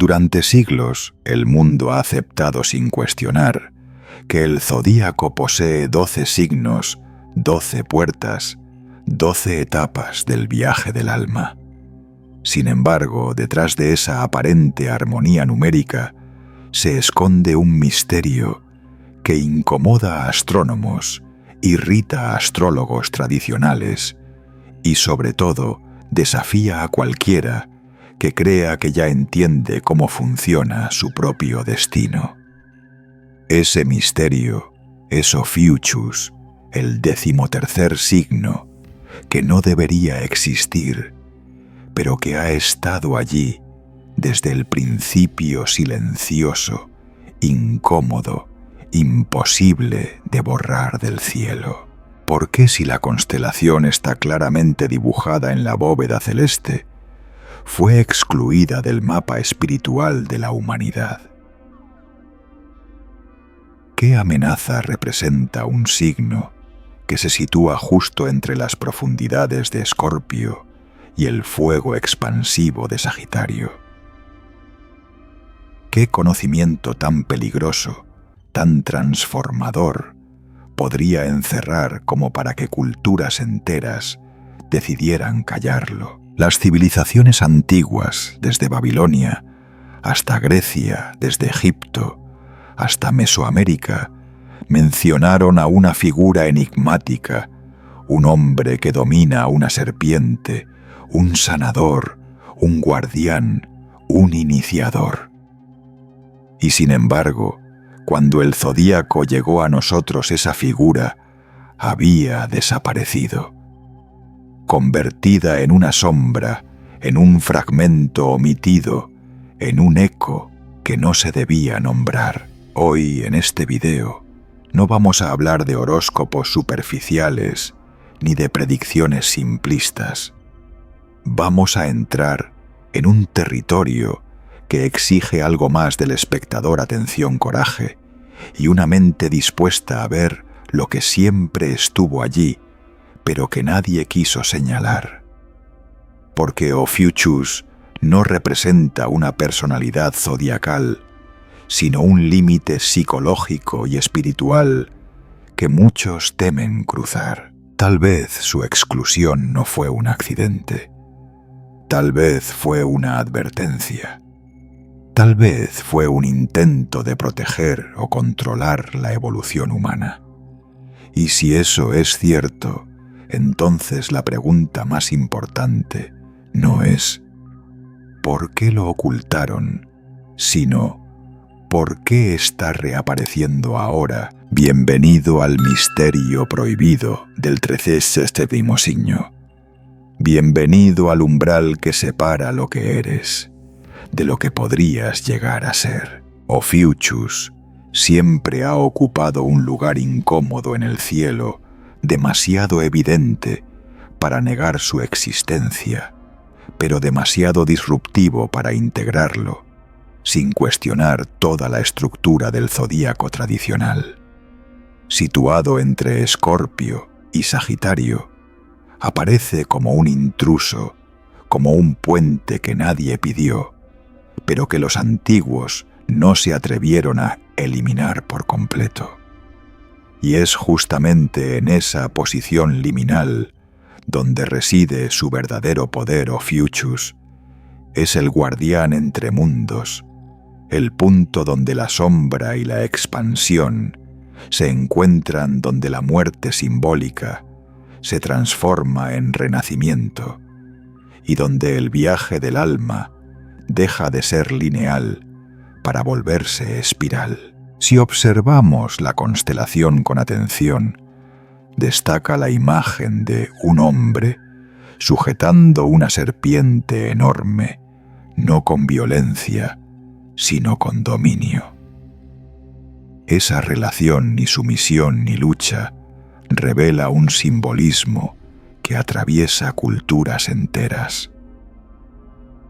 Durante siglos, el mundo ha aceptado sin cuestionar que el zodíaco posee 12 signos, 12 puertas, 12 etapas del viaje del alma. Sin embargo, detrás de esa aparente armonía numérica se esconde un misterio que incomoda a astrónomos, irrita a astrólogos tradicionales y, sobre todo, desafía a cualquiera que crea que ya entiende cómo funciona su propio destino. Ese misterio es Ophiuchus, el 13º signo, que no debería existir, pero que ha estado allí desde el principio silencioso, incómodo, imposible de borrar del cielo. ¿Por qué, si la constelación está claramente dibujada en la bóveda celeste, fue excluida del mapa espiritual de la humanidad? ¿Qué amenaza representa un signo que se sitúa justo entre las profundidades de Escorpio y el fuego expansivo de Sagitario? ¿Qué conocimiento tan peligroso, tan transformador, podría encerrar como para que culturas enteras decidieran callarlo? Las civilizaciones antiguas, desde Babilonia hasta Grecia, desde Egipto hasta Mesoamérica, mencionaron a una figura enigmática, un hombre que domina a una serpiente, un sanador, un guardián, un iniciador. Y sin embargo, cuando el zodíaco llegó a nosotros, esa figura había desaparecido. Convertida en una sombra, en un fragmento omitido, en un eco que no se debía nombrar. Hoy, en este video, no vamos a hablar de horóscopos superficiales ni de predicciones simplistas. Vamos a entrar en un territorio que exige algo más del espectador: atención, coraje y una mente dispuesta a ver lo que siempre estuvo allí, pero que nadie quiso señalar. Porque Ophiuchus no representa una personalidad zodiacal, sino un límite psicológico y espiritual que muchos temen cruzar. Tal vez su exclusión no fue un accidente. Tal vez fue una advertencia. Tal vez fue un intento de proteger o controlar la evolución humana. Y si eso es cierto, entonces la pregunta más importante no es ¿por qué lo ocultaron?, sino ¿por qué está reapareciendo ahora? Bienvenido al misterio prohibido del 13º signo. Bienvenido al umbral que separa lo que eres de lo que podrías llegar a ser. Ophiuchus siempre ha ocupado un lugar incómodo en el cielo, demasiado evidente para negar su existencia, pero demasiado disruptivo para integrarlo, sin cuestionar toda la estructura del zodíaco tradicional. Situado entre Escorpio y Sagitario, aparece como un intruso, como un puente que nadie pidió, pero que los antiguos no se atrevieron a eliminar por completo. Y es justamente en esa posición liminal donde reside su verdadero poder. Ophiuchus es el guardián entre mundos, el punto donde la sombra y la expansión se encuentran, donde la muerte simbólica se transforma en renacimiento y donde el viaje del alma deja de ser lineal para volverse espiral. Si observamos la constelación con atención, destaca la imagen de un hombre sujetando una serpiente enorme, no con violencia, sino con dominio. Esa relación, ni sumisión ni lucha, revela un simbolismo que atraviesa culturas enteras.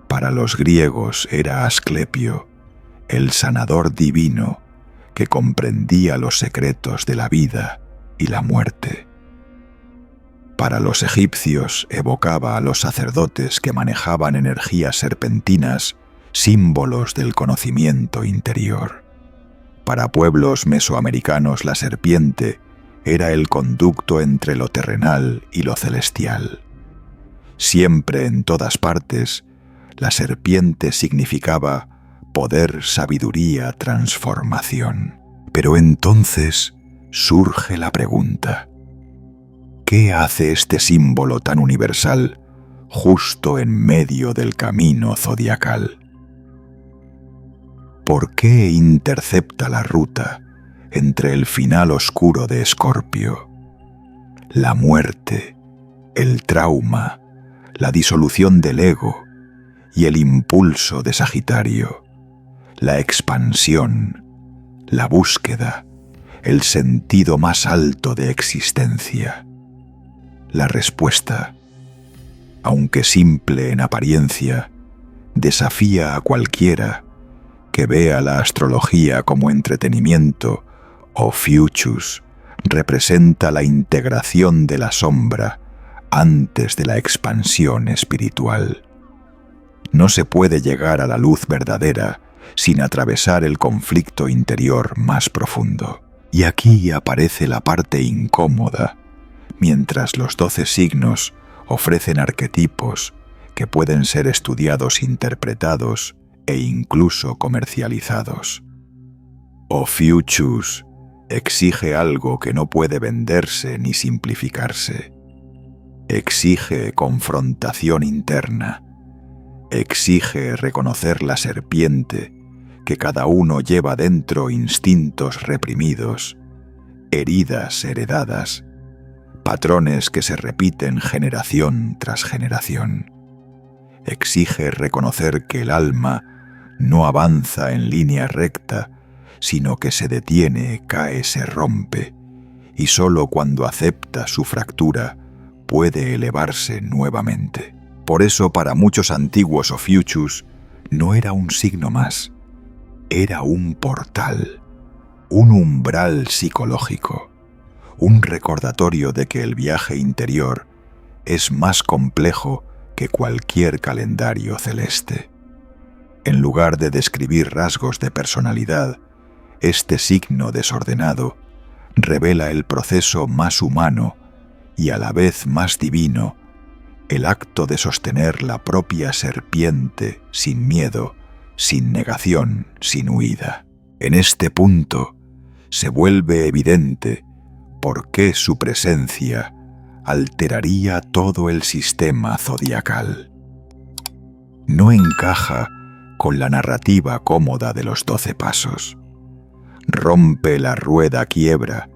Para los griegos era Asclepio, el sanador divino que comprendía los secretos de la vida y la muerte. Para los egipcios evocaba a los sacerdotes que manejaban energías serpentinas símbolos del conocimiento interior. Para pueblos mesoamericanos la serpiente era el conducto entre lo terrenal y lo celestial. Siempre, en todas partes, la serpiente significaba poder, sabiduría, transformación. Pero entonces surge la pregunta: ¿qué hace este símbolo tan universal justo en medio del camino zodiacal? ¿Por qué intercepta la ruta entre el final oscuro de Escorpio, la muerte, el trauma, la disolución del ego y el impulso de Sagitario, la expansión, la búsqueda, el sentido más alto de existencia? La respuesta, aunque simple en apariencia, desafía a cualquiera que vea la astrología como entretenimiento. Ophiuchus representa la integración de la sombra antes de la expansión espiritual. No se puede llegar a la luz verdadera sin atravesar el conflicto interior más profundo. Y aquí aparece la parte incómoda, mientras los 12 signos ofrecen arquetipos que pueden ser estudiados, interpretados e incluso comercializados. Ophiuchus exige algo que no puede venderse ni simplificarse. Exige confrontación interna. Exige reconocer la serpiente que cada uno lleva dentro, instintos reprimidos, heridas heredadas, patrones que se repiten generación tras generación. Exige reconocer que el alma no avanza en línea recta, sino que se detiene, cae, se rompe, y solo cuando acepta su fractura puede elevarse nuevamente. Por eso, para muchos antiguos Ophiuchus no era un signo más, era un portal, un umbral psicológico, un recordatorio de que el viaje interior es más complejo que cualquier calendario celeste. En lugar de describir rasgos de personalidad, este signo desordenado revela el proceso más humano y a la vez más divino, el acto de sostener la propia serpiente sin miedo, sin negación, sin huida. En este punto se vuelve evidente por qué su presencia alteraría todo el sistema zodiacal. No encaja con la narrativa cómoda de los 12 pasos. Rompe la rueda, quiebra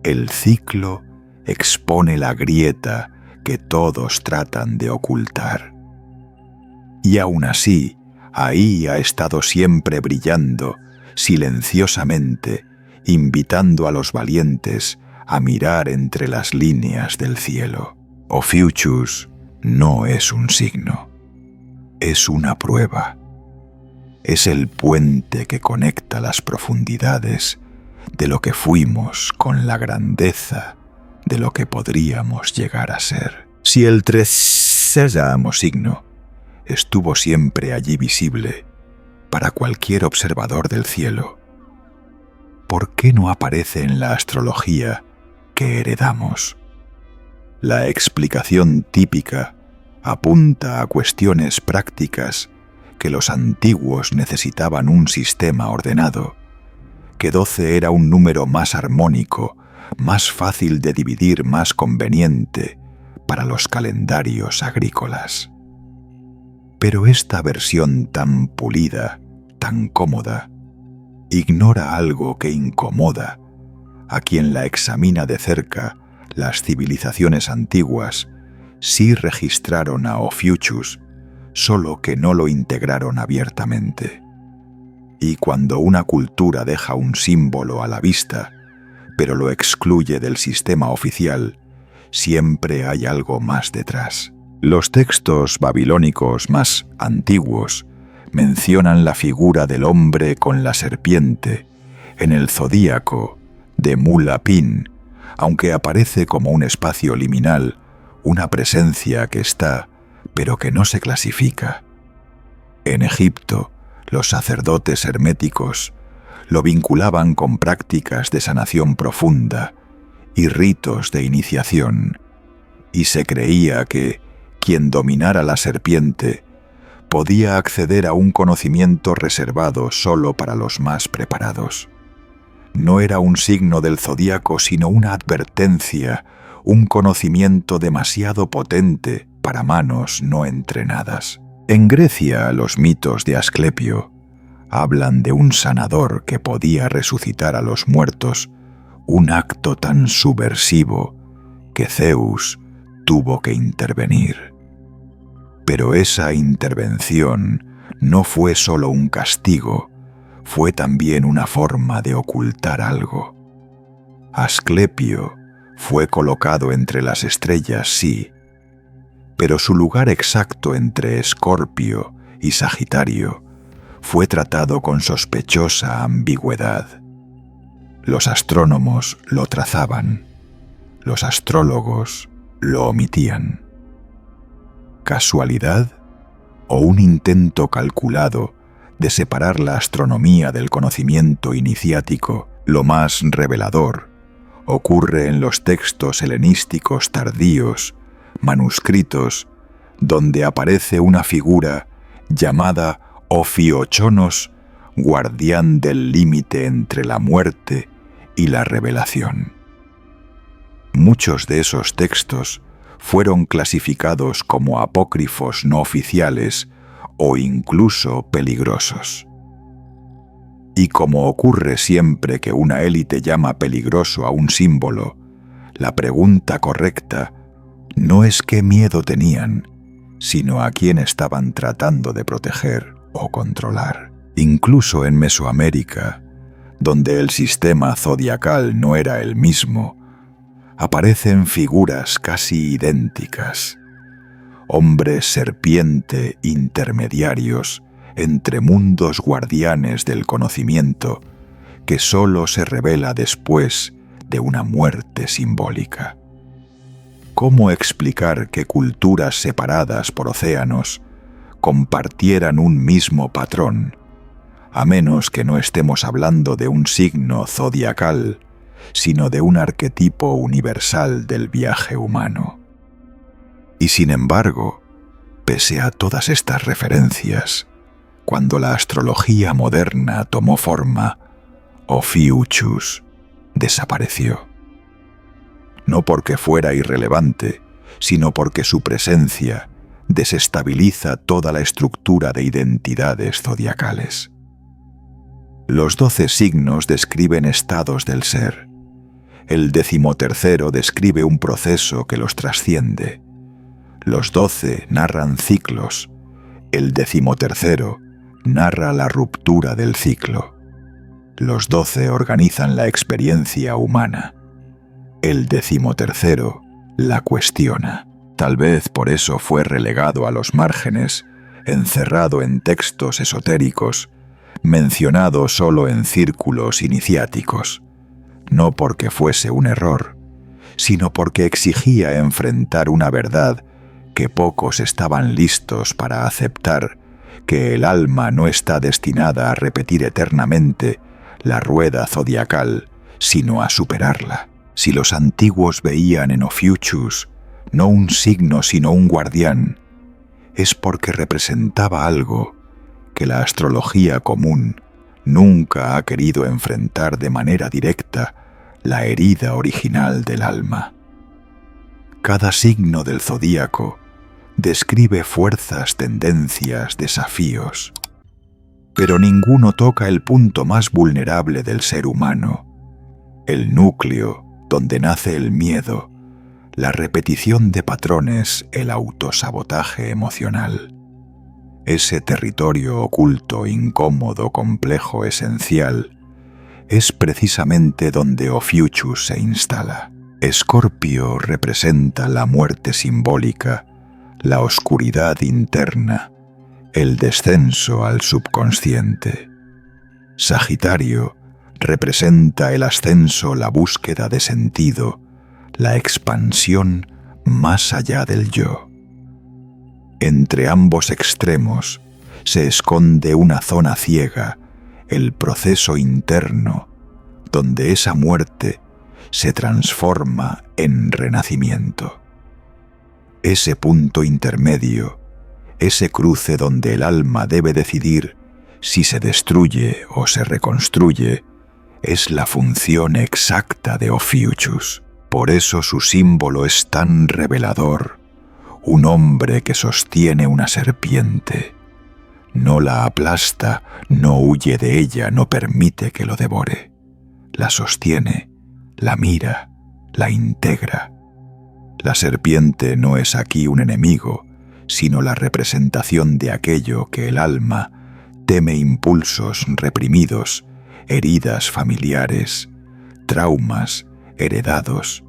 el ciclo, expone la grieta que todos tratan de ocultar. Y aún así, ahí ha estado siempre brillando, silenciosamente, invitando a los valientes a mirar entre las líneas del cielo. Ophiuchus no es un signo, es una prueba. Es el puente que conecta las profundidades de lo que fuimos con la grandeza de lo que podríamos llegar a ser. Si el 13º signo estuvo siempre allí visible para cualquier observador del cielo, ¿por qué no aparece en la astrología que heredamos? La explicación típica apunta a cuestiones prácticas, que los antiguos necesitaban un sistema ordenado, que 12 era un número más armónico, más fácil de dividir, más conveniente para los calendarios agrícolas. Pero esta versión tan pulida, tan cómoda, ignora algo que incomoda a quien la examina de cerca. Las civilizaciones antiguas sí registraron a Ophiuchus, solo que no lo integraron abiertamente. Y cuando una cultura deja un símbolo a la vista, pero lo excluye del sistema oficial, siempre hay algo más detrás. Los textos babilónicos más antiguos mencionan la figura del hombre con la serpiente en el zodíaco de Mulapin, aunque aparece como un espacio liminal, una presencia que está, pero que no se clasifica. En Egipto, Los sacerdotes herméticos lo vinculaban con prácticas de sanación profunda y ritos de iniciación, y se creía que quien dominara la serpiente podía acceder a un conocimiento reservado solo para los más preparados. No era un signo del zodíaco, sino una advertencia, un conocimiento demasiado potente para manos no entrenadas. En Grecia, los mitos de Asclepio hablan de un sanador que podía resucitar a los muertos, un acto tan subversivo que Zeus tuvo que intervenir. Pero esa intervención no fue solo un castigo, fue también una forma de ocultar algo. Asclepio fue colocado entre las estrellas, sí, pero su lugar exacto entre Escorpio y Sagitario fue tratado con sospechosa ambigüedad. Los astrónomos lo trazaban, los astrólogos lo omitían. ¿Casualidad o un intento calculado de separar la astronomía del conocimiento iniciático? Lo más revelador ocurre en los textos helenísticos tardíos, manuscritos, donde aparece una figura llamada Ophiochonos, guardián del límite entre la muerte y la revelación. Muchos de esos textos fueron clasificados como apócrifos no oficiales o incluso peligrosos. Y como ocurre siempre que una élite llama peligroso a un símbolo, la pregunta correcta no es qué miedo tenían, sino a quién estaban tratando de proteger o controlar. Incluso en Mesoamérica, donde el sistema zodiacal no era el mismo, aparecen figuras casi idénticas, hombres serpiente intermediarios entre mundos guardianes del conocimiento que solo se revela después de una muerte simbólica. ¿Cómo explicar que culturas separadas por océanos compartieran un mismo patrón, a menos que no estemos hablando de un signo zodiacal, sino de un arquetipo universal del viaje humano? Y sin embargo, pese a todas estas referencias, cuando la astrología moderna tomó forma, Ophiuchus desapareció. No porque fuera irrelevante, sino porque su presencia desestabiliza toda la estructura de identidades zodiacales. Los 12 signos describen estados del ser. El 13º describe un proceso que los trasciende. Los 12 narran ciclos. El 13º narra la ruptura del ciclo. Los 12 organizan la experiencia humana. El 13º la cuestiona. Tal vez por eso fue relegado a los márgenes, encerrado en textos esotéricos, mencionado solo en círculos iniciáticos. No porque fuese un error, sino porque exigía enfrentar una verdad que pocos estaban listos para aceptar, que el alma no está destinada a repetir eternamente la rueda zodiacal, sino a superarla. Si los antiguos veían en Ophiuchus no un signo sino un guardián, es porque representaba algo que la astrología común nunca ha querido enfrentar de manera directa, la herida original del alma. Cada signo del zodíaco describe fuerzas, tendencias, desafíos, pero ninguno toca el punto más vulnerable del ser humano, el núcleo donde nace el miedo, la repetición de patrones, el autosabotaje emocional. Ese territorio oculto, incómodo, complejo, esencial, es precisamente donde Ophiuchus se instala. Escorpio representa la muerte simbólica, la oscuridad interna, el descenso al subconsciente. Sagitario representa el ascenso, la búsqueda de sentido, la expansión más allá del yo. Entre ambos extremos se esconde una zona ciega, el proceso interno, donde esa muerte se transforma en renacimiento. Ese punto intermedio, ese cruce donde el alma debe decidir si se destruye o se reconstruye, es la función exacta de Ophiuchus. Por eso su símbolo es tan revelador. Un hombre que sostiene una serpiente. No la aplasta, no huye de ella, no permite que lo devore. La sostiene, la mira, la integra. La serpiente no es aquí un enemigo, sino la representación de aquello que el alma teme: impulsos reprimidos, heridas familiares, traumas heredados,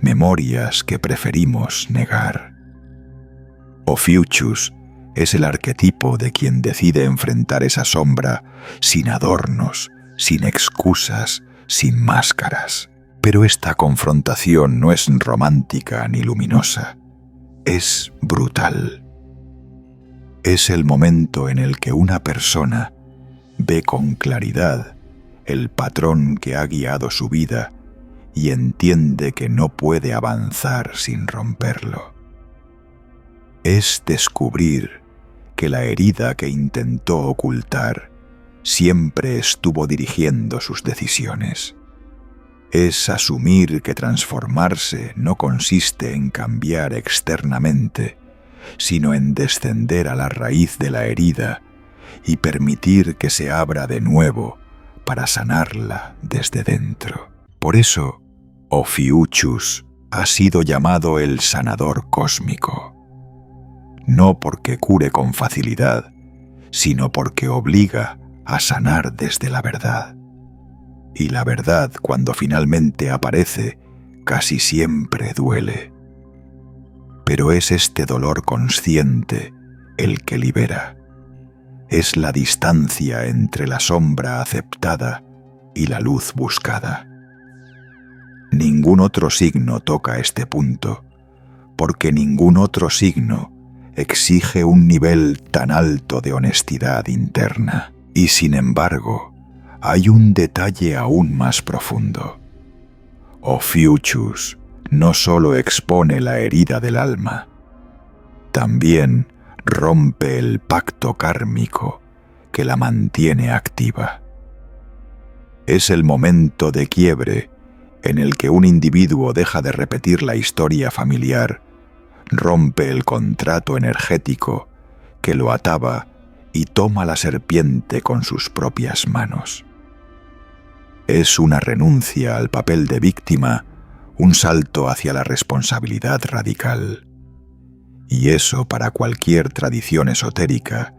memorias que preferimos negar. Ophiuchus es el arquetipo de quien decide enfrentar esa sombra sin adornos, sin excusas, sin máscaras. Pero esta confrontación no es romántica ni luminosa, es brutal. Es el momento en el que una persona ve con claridad el patrón que ha guiado su vida y entiende que no puede avanzar sin romperlo. Es descubrir que la herida que intentó ocultar siempre estuvo dirigiendo sus decisiones. Es asumir que transformarse no consiste en cambiar externamente, sino en descender a la raíz de la herida y permitir que se abra de nuevo para sanarla desde dentro. Por eso, Ophiuchus ha sido llamado el sanador cósmico. No porque cure con facilidad, sino porque obliga a sanar desde la verdad. Y la verdad, cuando finalmente aparece, casi siempre duele. Pero es este dolor consciente el que libera. Es la distancia entre la sombra aceptada y la luz buscada. Ningún otro signo toca este punto, porque ningún otro signo exige un nivel tan alto de honestidad interna. Y sin embargo, hay un detalle aún más profundo. Ophiuchus no solo expone la herida del alma, también rompe el pacto kármico que la mantiene activa. Es el momento de quiebre en el que un individuo deja de repetir la historia familiar, rompe el contrato energético que lo ataba y toma la serpiente con sus propias manos. Es una renuncia al papel de víctima, un salto hacia la responsabilidad radical. Y eso, para cualquier tradición esotérica,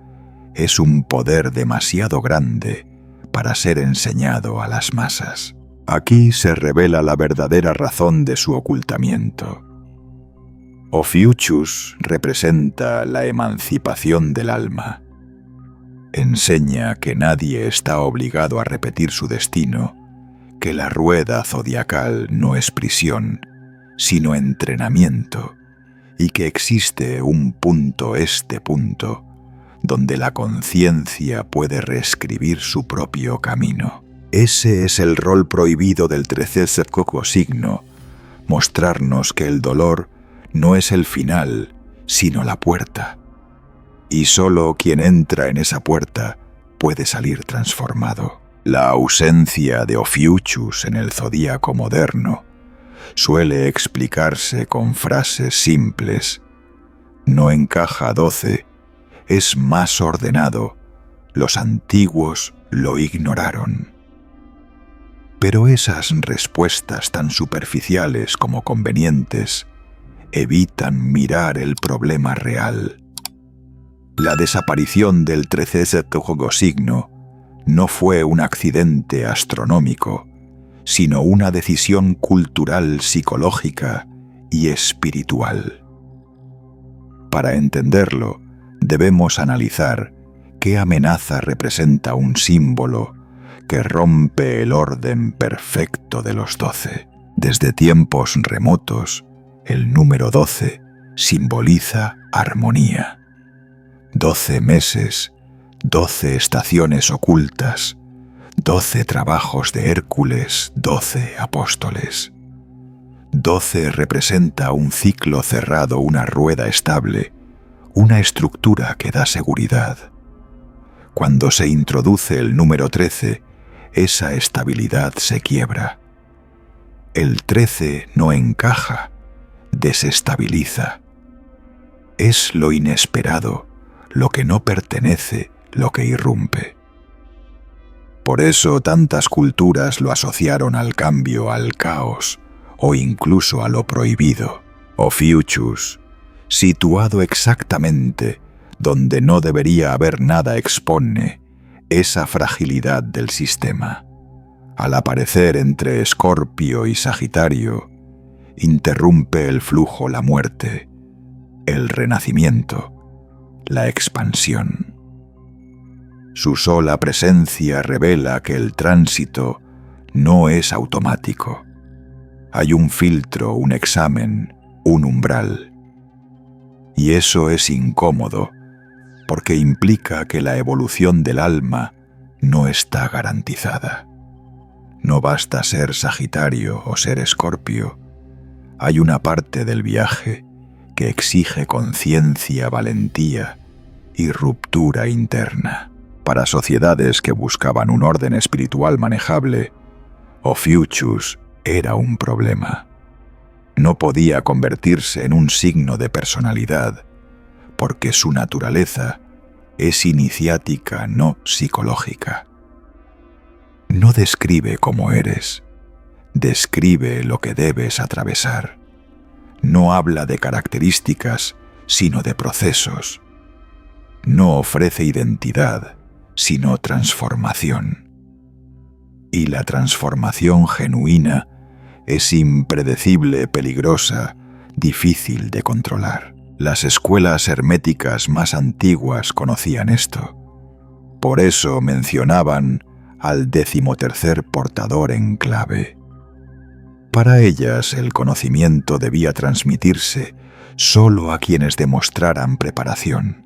es un poder demasiado grande para ser enseñado a las masas. Aquí se revela la verdadera razón de su ocultamiento. Ophiuchus representa la emancipación del alma. Enseña que nadie está obligado a repetir su destino, que la rueda zodiacal no es prisión, sino entrenamiento, y que existe un punto, donde la conciencia puede reescribir su propio camino. Ese es el rol prohibido del 13º signo, mostrarnos que el dolor no es el final, sino la puerta. Y solo quien entra en esa puerta puede salir transformado. La ausencia de Ophiuchus en el zodíaco moderno suele explicarse con frases simples. No encaja 12, es más ordenado, los antiguos lo ignoraron. Pero esas respuestas tan superficiales como convenientes evitan mirar el problema real. La desaparición del 13º signo no fue un accidente astronómico, sino una decisión cultural, psicológica y espiritual. Para entenderlo, debemos analizar qué amenaza representa un símbolo que rompe el orden perfecto de los 12. Desde tiempos remotos, el número 12 simboliza armonía. 12 meses, 12 estaciones ocultas, 12 trabajos de Hércules, 12 apóstoles. 12 representa un ciclo cerrado, una rueda estable, una estructura que da seguridad. Cuando se introduce el número 13, esa estabilidad se quiebra. El 13 no encaja, desestabiliza. Es lo inesperado, lo que no pertenece, lo que irrumpe. Por eso tantas culturas lo asociaron al cambio, al caos, o incluso a lo prohibido. Ophiuchus, situado exactamente donde no debería haber nada, expone esa fragilidad del sistema. Al aparecer entre Escorpio y Sagitario, interrumpe el flujo, la muerte, el renacimiento, la expansión. Su sola presencia revela que el tránsito no es automático. Hay un filtro, un examen, un umbral. Y eso es incómodo, porque implica que la evolución del alma no está garantizada. No basta ser Sagitario o ser Escorpio. Hay una parte del viaje que exige conciencia, valentía y ruptura interna. Para sociedades que buscaban un orden espiritual manejable, Ophiuchus era un problema. No podía convertirse en un signo de personalidad, porque su naturaleza es iniciática, no psicológica. No describe cómo eres, describe lo que debes atravesar. No habla de características, sino de procesos. No ofrece identidad, sino transformación. Y la transformación genuina es impredecible, peligrosa, difícil de controlar. Las escuelas herméticas más antiguas conocían esto. Por eso mencionaban al 13º portador en clave. Para ellas el conocimiento debía transmitirse solo a quienes demostraran preparación.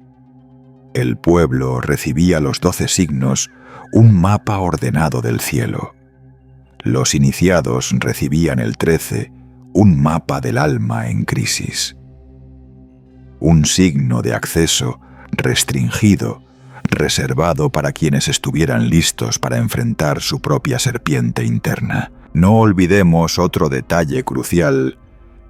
El pueblo recibía los 12 signos, un mapa ordenado del cielo. Los iniciados recibían el 13, un mapa del alma en crisis. Un signo de acceso restringido, reservado para quienes estuvieran listos para enfrentar su propia serpiente interna. No olvidemos otro detalle crucial: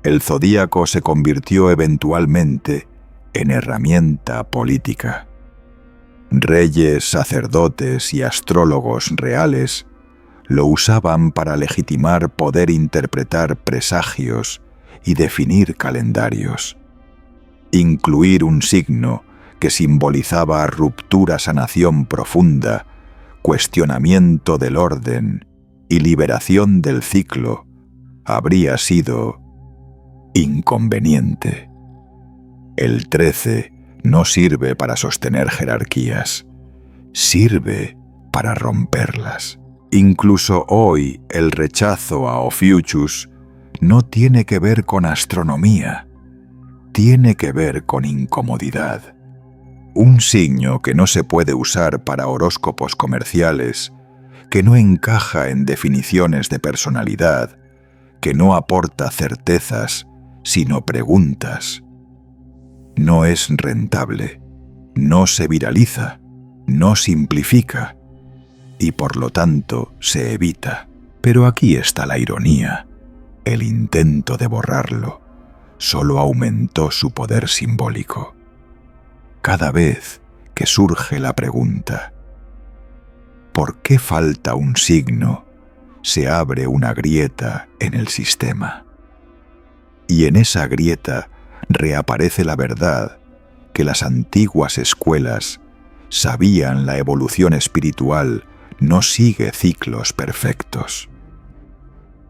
el zodíaco se convirtió eventualmente en herramienta política. Reyes, sacerdotes y astrólogos reales lo usaban para legitimar poder, interpretar presagios y definir calendarios. Incluir un signo que simbolizaba ruptura, sanación profunda, cuestionamiento del orden y liberación del ciclo habría sido inconveniente. El 13 no sirve para sostener jerarquías, sirve para romperlas. Incluso hoy el rechazo a Ophiuchus no tiene que ver con astronomía, tiene que ver con incomodidad. Un signo que no se puede usar para horóscopos comerciales, que no encaja en definiciones de personalidad, que no aporta certezas, sino preguntas. No es rentable, no se viraliza, no simplifica y por lo tanto se evita. Pero aquí está la ironía. El intento de borrarlo solo aumentó su poder simbólico. Cada vez que surge la pregunta, ¿por qué falta un signo?, se abre una grieta en el sistema. Y en esa grieta reaparece la verdad que las antiguas escuelas sabían: la evolución espiritual no sigue ciclos perfectos.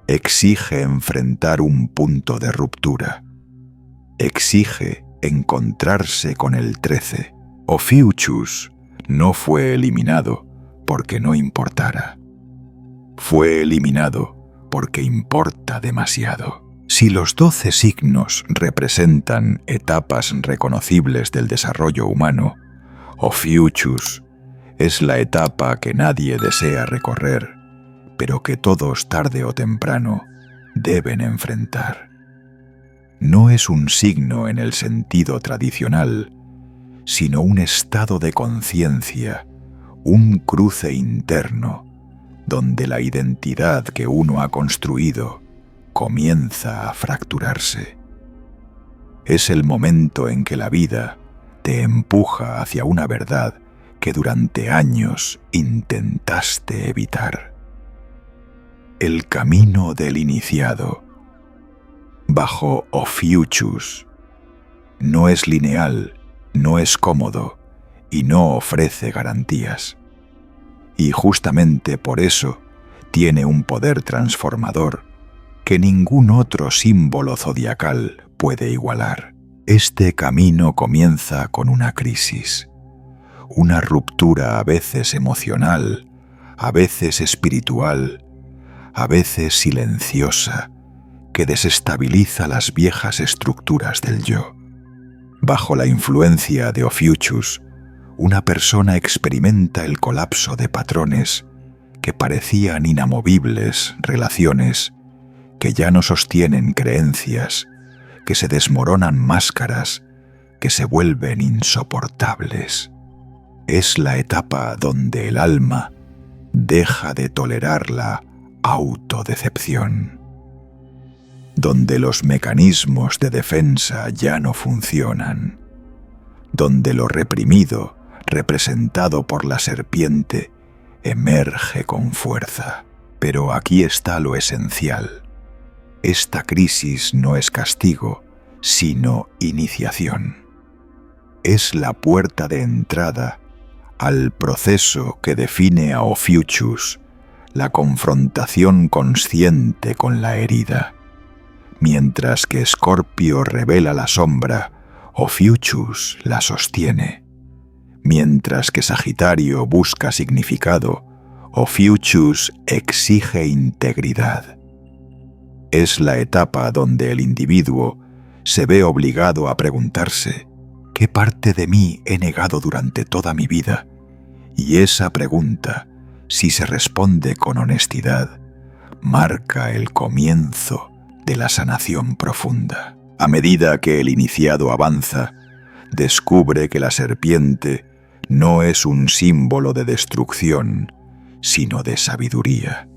Exige enfrentar un punto de ruptura. Exige encontrarse con el 13. Ophiuchus no fue eliminado porque no importara. Fue eliminado porque importa demasiado. Si los 12 signos representan etapas reconocibles del desarrollo humano, Ophiuchus Es la etapa que nadie desea recorrer, pero que todos tarde o temprano deben enfrentar. No es un signo en el sentido tradicional, sino un estado de conciencia, un cruce interno, donde la identidad que uno ha construido comienza a fracturarse. Es el momento en que la vida te empuja hacia una verdad que durante años intentaste evitar. El camino del iniciado, bajo Ophiuchus, no es lineal, no es cómodo y no ofrece garantías. Y justamente por eso tiene un poder transformador que ningún otro símbolo zodiacal puede igualar. Este camino comienza con una crisis, una ruptura a veces emocional, a veces espiritual, a veces silenciosa, que desestabiliza las viejas estructuras del yo. Bajo la influencia de Ophiuchus, una persona experimenta el colapso de patrones que parecían inamovibles, relaciones que ya no sostienen creencias, que se desmoronan máscaras, que se vuelven insoportables. Es la etapa donde el alma deja de tolerar la autodecepción, donde los mecanismos de defensa ya no funcionan, donde lo reprimido, representado por la serpiente, emerge con fuerza. Pero aquí está lo esencial. Esta crisis no es castigo, sino iniciación. Es la puerta de entrada al proceso que define a Ophiuchus, la confrontación consciente con la herida. Mientras que Escorpio revela la sombra, Ophiuchus la sostiene. Mientras que Sagitario busca significado, Ophiuchus exige integridad. Es la etapa donde el individuo se ve obligado a preguntarse: ¿qué parte de mí he negado durante toda mi vida? Y esa pregunta, si se responde con honestidad, marca el comienzo de la sanación profunda. A medida que el iniciado avanza, descubre que la serpiente no es un símbolo de destrucción, sino de sabiduría.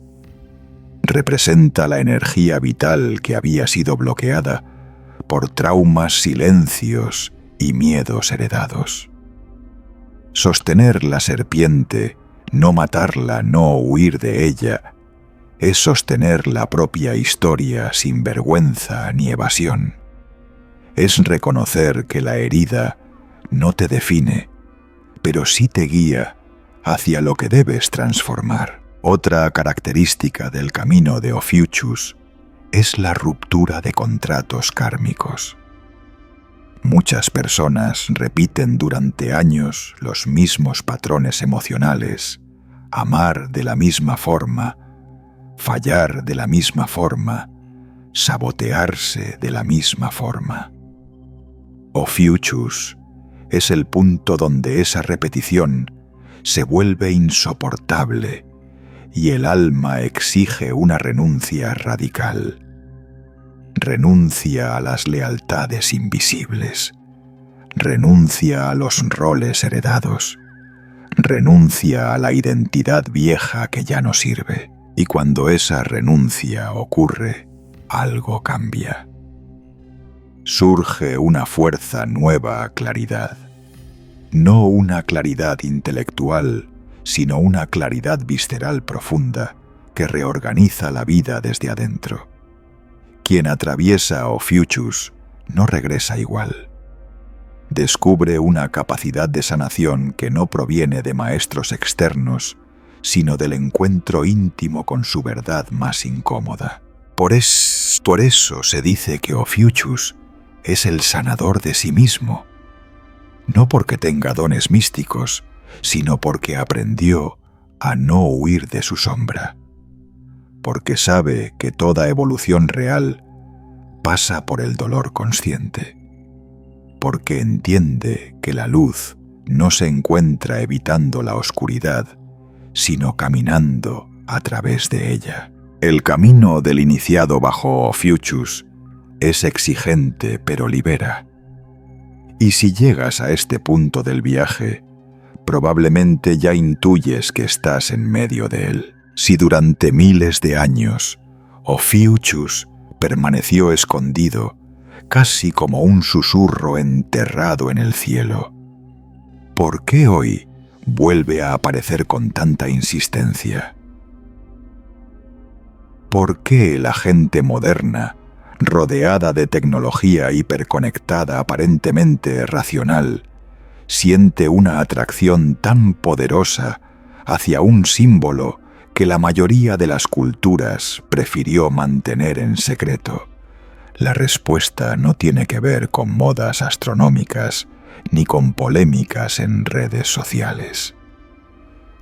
Representa la energía vital que había sido bloqueada por traumas, silencios y miedos heredados. Sostener la serpiente, no matarla, no huir de ella, es sostener la propia historia sin vergüenza ni evasión. Es reconocer que la herida no te define, pero sí te guía hacia lo que debes transformar. Otra característica del camino de Ophiuchus es la ruptura de contratos kármicos. Muchas personas repiten durante años los mismos patrones emocionales, amar de la misma forma, fallar de la misma forma, sabotearse de la misma forma. Ophiuchus es el punto donde esa repetición se vuelve insoportable y el alma exige una renuncia radical. Renuncia a las lealtades invisibles, renuncia a los roles heredados, renuncia a la identidad vieja que ya no sirve. Y cuando esa renuncia ocurre, algo cambia. Surge una fuerza nueva, claridad. No una claridad intelectual, sino una claridad visceral profunda que reorganiza la vida desde adentro. Quien atraviesa Ophiuchus no regresa igual. Descubre una capacidad de sanación que no proviene de maestros externos, sino del encuentro íntimo con su verdad más incómoda. Por eso se dice que Ophiuchus es el sanador de sí mismo, no porque tenga dones místicos, sino porque aprendió a no huir de su sombra, porque sabe que toda evolución real pasa por el dolor consciente, porque entiende que la luz no se encuentra evitando la oscuridad, sino caminando a través de ella. El camino del iniciado bajo Ophiuchus es exigente pero libera. Y si llegas a este punto del viaje, probablemente ya intuyes que estás en medio de él. Si durante miles de años Ophiuchus permaneció escondido, casi como un susurro enterrado en el cielo, ¿por qué hoy vuelve a aparecer con tanta insistencia? ¿Por qué la gente moderna, rodeada de tecnología hiperconectada aparentemente racional, siente una atracción tan poderosa hacia un símbolo que la mayoría de las culturas prefirió mantener en secreto? La respuesta no tiene que ver con modas astronómicas ni con polémicas en redes sociales.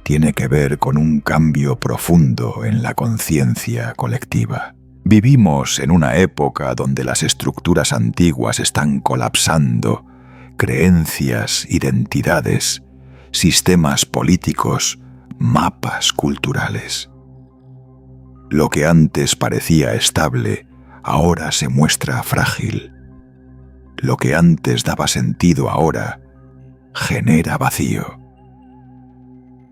Tiene que ver con un cambio profundo en la conciencia colectiva. Vivimos en una época donde las estructuras antiguas están colapsando, creencias, identidades, sistemas políticos, mapas culturales. Lo que antes parecía estable, ahora se muestra frágil. Lo que antes daba sentido ahora genera vacío.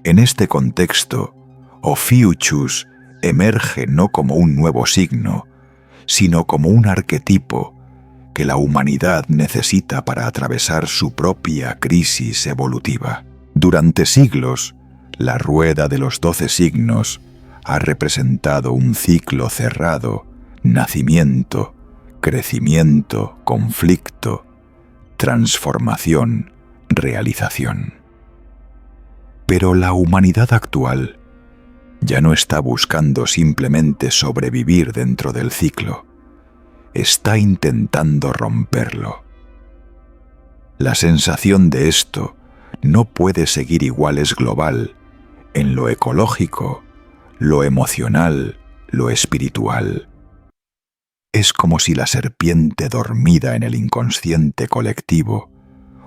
En este contexto, Ophiuchus emerge no como un nuevo signo, sino como un arquetipo que la humanidad necesita para atravesar su propia crisis evolutiva. Durante siglos, la rueda de los 12 signos ha representado un ciclo cerrado: nacimiento, crecimiento, conflicto, transformación, realización. Pero la humanidad actual ya no está buscando simplemente sobrevivir dentro del ciclo, está intentando romperlo. La sensación de esto no puede seguir igual, es global, en lo ecológico, lo emocional, lo espiritual. Es como si la serpiente dormida en el inconsciente colectivo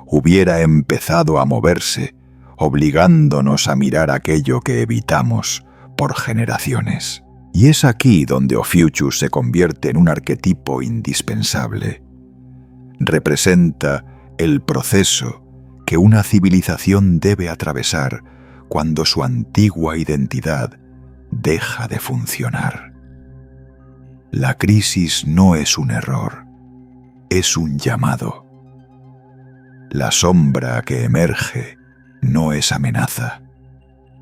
hubiera empezado a moverse, obligándonos a mirar aquello que evitamos por generaciones. Y es aquí donde Ophiuchus se convierte en un arquetipo indispensable. Representa el proceso que una civilización debe atravesar cuando su antigua identidad deja de funcionar. La crisis no es un error, es un llamado. La sombra que emerge no es amenaza,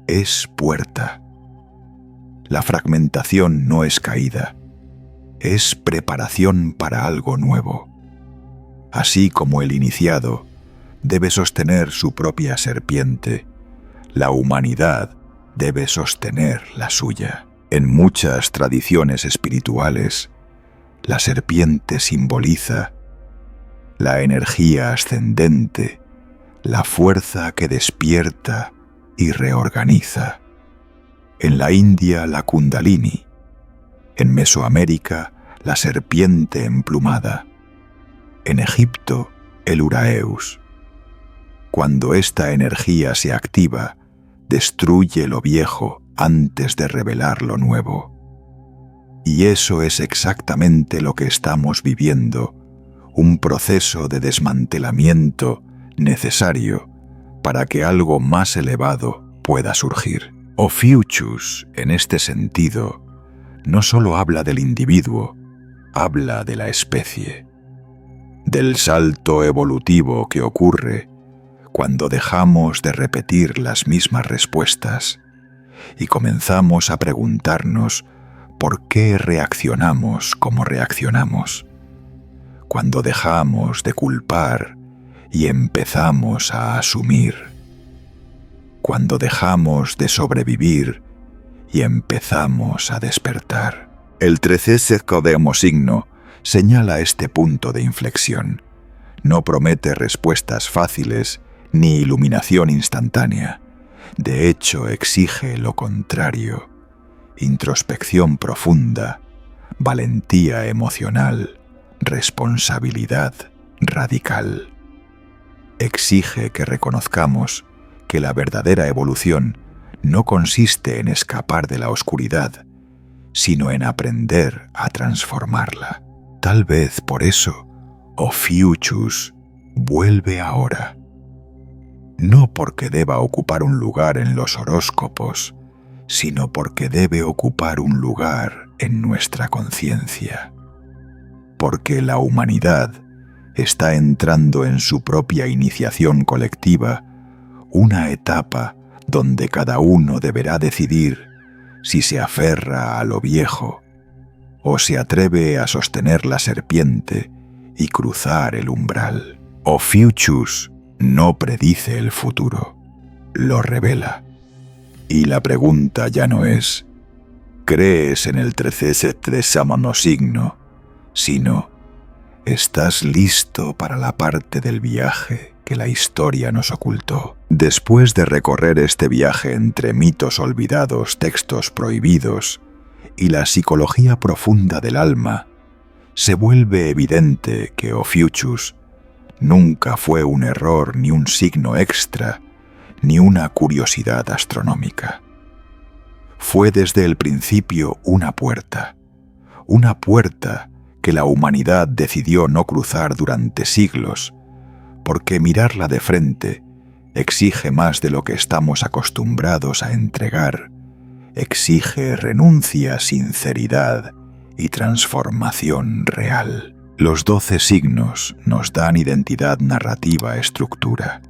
es puerta. La fragmentación no es caída, es preparación para algo nuevo. Así como el iniciado debe sostener su propia serpiente, la humanidad debe sostener la suya. En muchas tradiciones espirituales, la serpiente simboliza la energía ascendente, la fuerza que despierta y reorganiza. En la India, la Kundalini. En Mesoamérica, la serpiente emplumada. En Egipto, el Uraeus. Cuando esta energía se activa, destruye lo viejo antes de revelar lo nuevo. Y eso es exactamente lo que estamos viviendo, un proceso de desmantelamiento necesario para que algo más elevado pueda surgir. Ophiuchus, en este sentido, no solo habla del individuo, habla de la especie, del salto evolutivo que ocurre cuando dejamos de repetir las mismas respuestas y comenzamos a preguntarnos por qué reaccionamos como reaccionamos, cuando dejamos de culpar y empezamos a asumir, cuando dejamos de sobrevivir y empezamos a despertar. El 13º signo señala este punto de inflexión. No promete respuestas fáciles ni iluminación instantánea. De hecho, exige lo contrario: introspección profunda, valentía emocional, responsabilidad radical. Exige que reconozcamos que la verdadera evolución no consiste en escapar de la oscuridad, sino en aprender a transformarla. Tal vez por eso, Ophiuchus vuelve ahora. No porque deba ocupar un lugar en los horóscopos, sino porque debe ocupar un lugar en nuestra conciencia. Porque la humanidad está entrando en su propia iniciación colectiva, una etapa donde cada uno deberá decidir si se aferra a lo viejo o se atreve a sostener la serpiente y cruzar el umbral. Ophiuchus no predice el futuro, lo revela. Y la pregunta ya no es ¿crees en el 13º signo?, sino ¿estás listo para la parte del viaje que la historia nos ocultó? Después de recorrer este viaje entre mitos olvidados, textos prohibidos y la psicología profunda del alma, se vuelve evidente que Ophiuchus nunca fue un error ni un signo extra, ni una curiosidad astronómica. Fue desde el principio una puerta que la humanidad decidió no cruzar durante siglos, porque mirarla de frente exige más de lo que estamos acostumbrados a entregar, exige renuncia, sinceridad y transformación real. Los 12 signos nos dan identidad narrativa, estructura.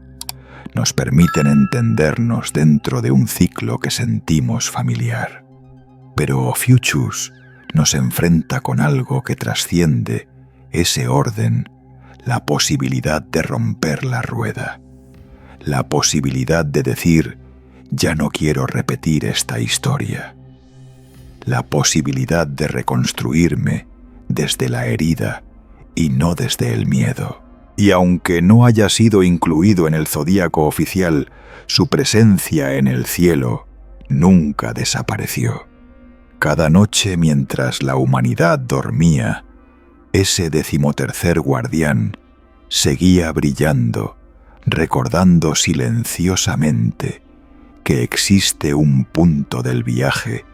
Nos permiten entendernos dentro de un ciclo que sentimos familiar. Pero Ophiuchus nos enfrenta con algo que trasciende ese orden, la posibilidad de romper la rueda, la posibilidad de decir «ya no quiero repetir esta historia», la posibilidad de reconstruirme desde la herida y no desde el miedo. Y aunque no haya sido incluido en el zodíaco oficial, su presencia en el cielo nunca desapareció. Cada noche mientras la humanidad dormía, ese 13º guardián seguía brillando, recordando silenciosamente que existe un punto del viaje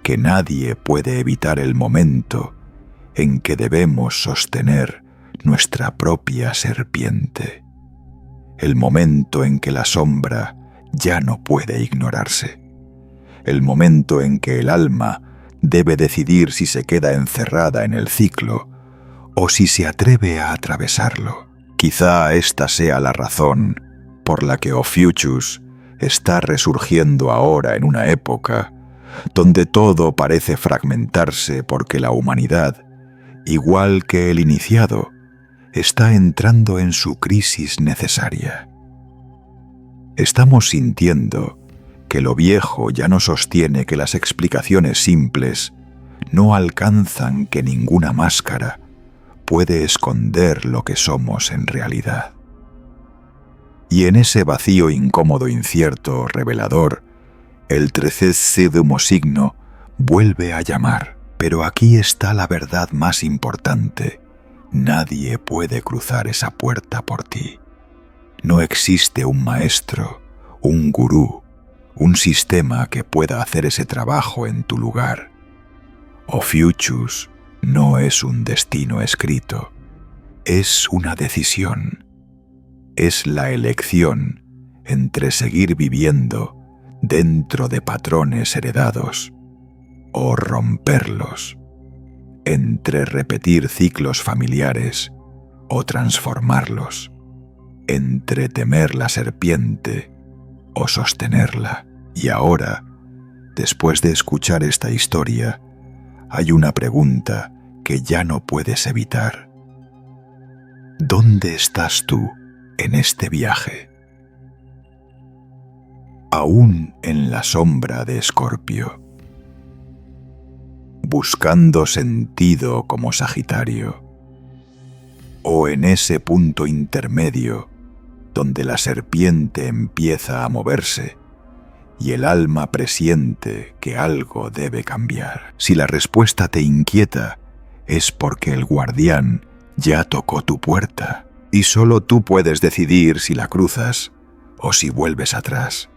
que nadie puede evitar, el momento en que debemos sostener nuestra propia serpiente, el momento en que la sombra ya no puede ignorarse, el momento en que el alma debe decidir si se queda encerrada en el ciclo o si se atreve a atravesarlo. Quizá esta sea la razón por la que Ophiuchus está resurgiendo ahora en una época donde todo parece fragmentarse, porque la humanidad, igual que el iniciado, está entrando en su crisis necesaria. Estamos sintiendo que lo viejo ya no sostiene, que las explicaciones simples no alcanzan, que ninguna máscara puede esconder lo que somos en realidad. Y en ese vacío incómodo, incierto, revelador, el 13º signo vuelve a llamar. Pero aquí está la verdad más importante. Nadie puede cruzar esa puerta por ti. No existe un maestro, un gurú, un sistema que pueda hacer ese trabajo en tu lugar. Ophiuchus no es un destino escrito, es una decisión. Es la elección entre seguir viviendo dentro de patrones heredados o romperlos, entre repetir ciclos familiares o transformarlos, entre temer la serpiente o sostenerla. Y ahora, después de escuchar esta historia, hay una pregunta que ya no puedes evitar. ¿Dónde estás tú en este viaje? ¿Aún en la sombra de Escorpio? ¿Buscando sentido como Sagitario? ¿O en ese punto intermedio donde la serpiente empieza a moverse y el alma presiente que algo debe cambiar? Si la respuesta te inquieta, es porque el guardián ya tocó tu puerta y solo tú puedes decidir si la cruzas o si vuelves atrás.